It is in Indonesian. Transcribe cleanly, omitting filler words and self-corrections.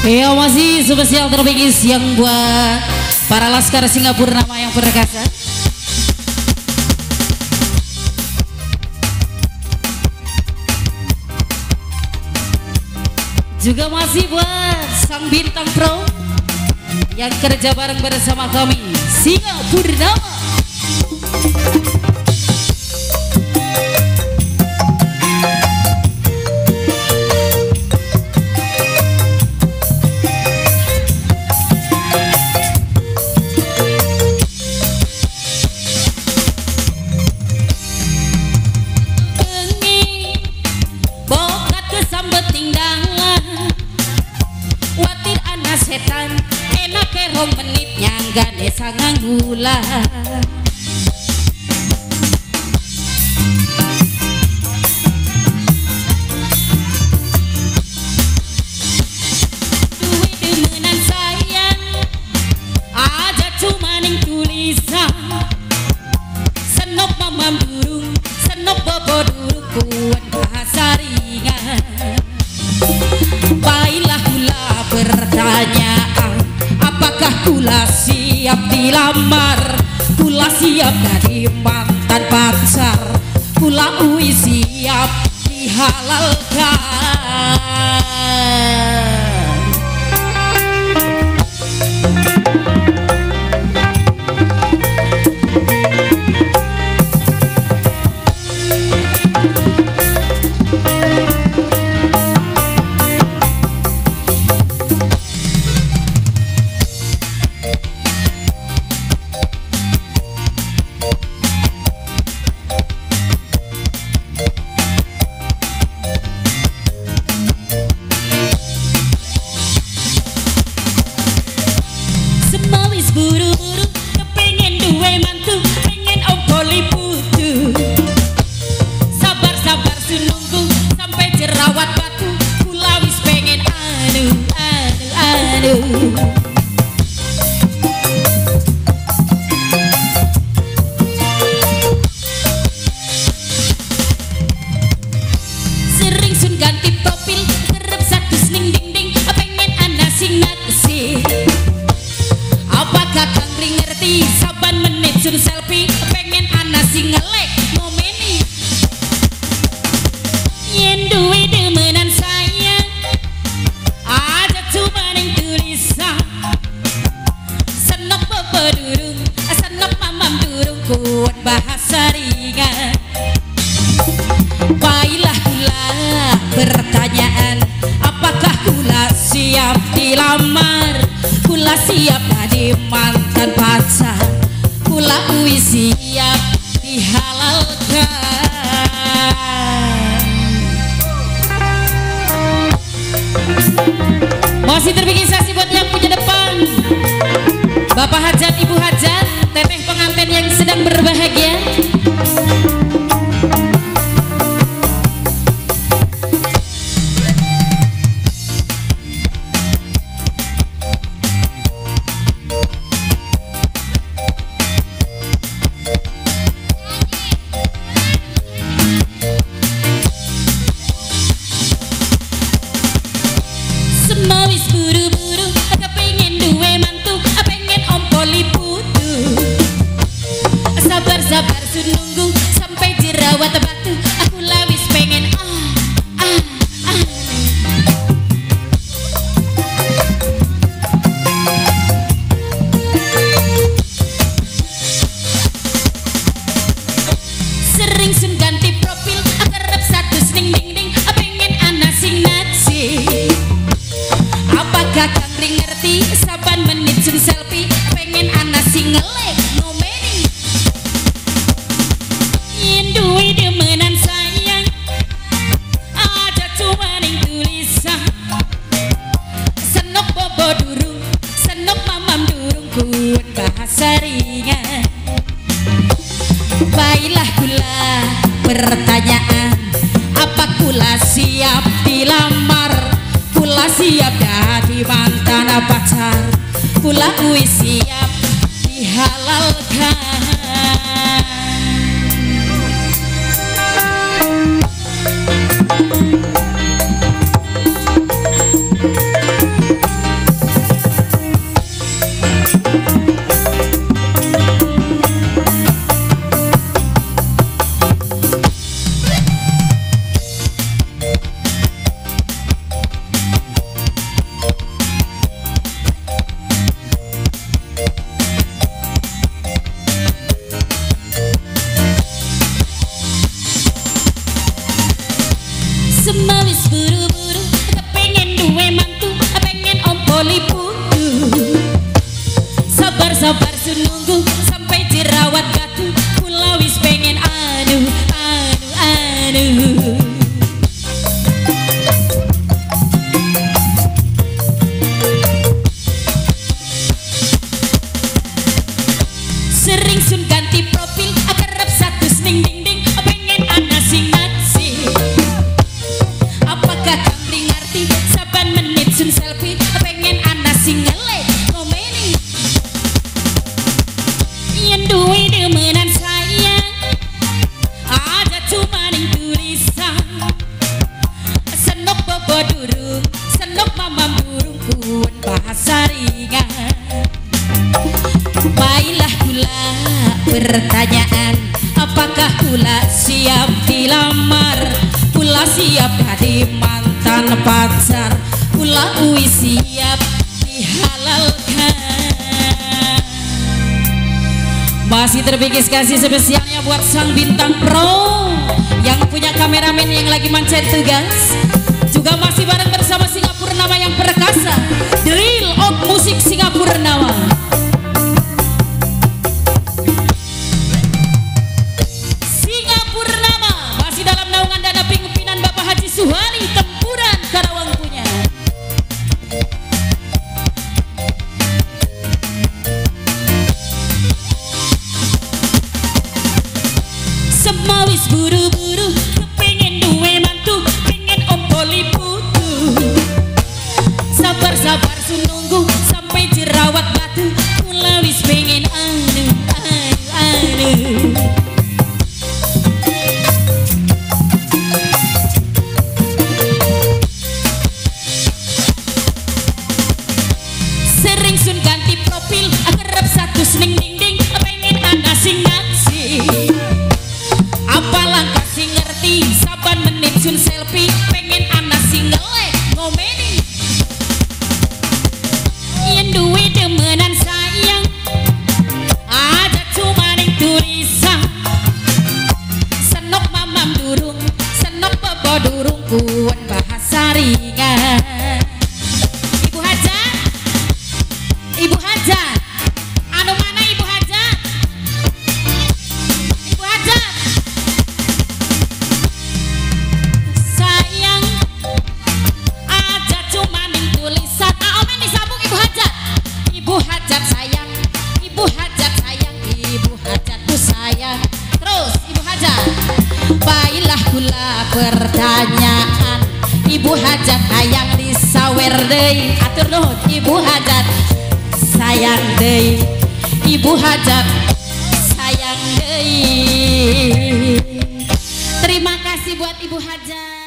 Ya masih spesial terbaik yang buat para laskar Singapura nama yang perkasa. Juga masih buat sang bintang pro yang kerja bareng bersama kami Singapura. Setan enak kerong menit nyanggane sangang gula duit demenan sayang aja cuma ning tulisan senok mamam durung senok bobo durung kuat bahasa ringan baiklah gula pertanyaan apakah kula siap dilamar kula siap jadi mantan pacar kula siap dihalalkan. Buru-buru kepengen duwe mantu pengen ompoli putu sabar-sabar sununggu sampai jerawat batu kula wis pengen anu sering sun ganti profil kerep satu ning ding ding pengen ana sing naksir apakah kang ngerti saban menit sun selfie pengen ana sing ngelek ngomeni yen duwe demenan sayang aja cuma ning tulisan senok bobo durung senok mamam durung kuat bahasa ringan baiklah kula pertanyaan apakah kula siap dilamar kula siap jadi mantan pacar kula siap dihalalkan. Masih terbigisasi buat yang punya depan Bapak Hajat, Ibu Hajat, teteh pengantin yang sedang berbahagia. Semawis buru-buru kepengen duwe mantu pengen ompoli putu sabar-sabar sun nunggu sampai jerawat batu aku lawis pengen sering sun ganti profil kerep status ning ding ding pengen ana sing naksir apakah kang ngerti saban menit sun selfie pengen ana sing ngelek ngomeni yen duwe demenan sayang aja cuma ning tulisan senok bobo durung senok mamam durung kuat bahasa ringan baiklah kula pertanyaan apa kula siap dilamar kula siap jadi mantan pacar kula siap dihalalkan. Semawis buru-buru kepengen duwe mantu, pengen ompoli putu. Sabar-sabar sununggu sampai jerawat gatu, kula wis pengen anu. Sering sun ganti profil kerep status ning ding ding, pengen ana sing naksir. Apakah kambing ngerti saban menit sun selfie, pengen ana sing ngelek ngomeni. Yen duwe demenan sayang aja cuma ning tulisan, senok bobo durung, senok mamam durung, kuwen bahasa ringan. Baiklah kula pertanyaan, apakah kula siap dilamar, kula siap jadi mantan pacar, kula uwi siap dihalalkan. Masih terpikir kasih spesialnya buat sang bintang pro yang punya kameramen yang lagi mancet tugas, juga masih bareng bersama Singapurnama yang perkasa, The Real of Musik Singapurnama. Suhari Tempuran Karawang punya. Semawis buru-buru kepengen duwe mantu, pengen ompoli putu. Sabar-sabar sununggu sampai jerawat batu, kula wis pengen anu. Sering sun ganti profil kerep status ning ding ding, pengen ana sing naksir. Apa langkah sing ngerti saban menit sun selfie, pengen ana sing ngelek ngomeni. Yen duwe demenan sayang aja cuma ning tulisan, senok mamam durung, senok bobo durung, kuwen bahasa ringan. Ibu Hajat, anu mana Ibu Hajat? Ibu Hajat, sayang aja cuma ning tulisan. Omen disambung Ibu Hajat. Ibu Hajat sayang, Ibu Hajat sayang, Ibu Hajat tuh sayang. Terus Ibu Hajat, baiklah kula pertanyaan, Ibu Hajat hayang disawer deui. Atur nuhun Ibu Hajat sayang deui, Ibu Hajat sayang deui. Terima kasih buat Ibu Hajat.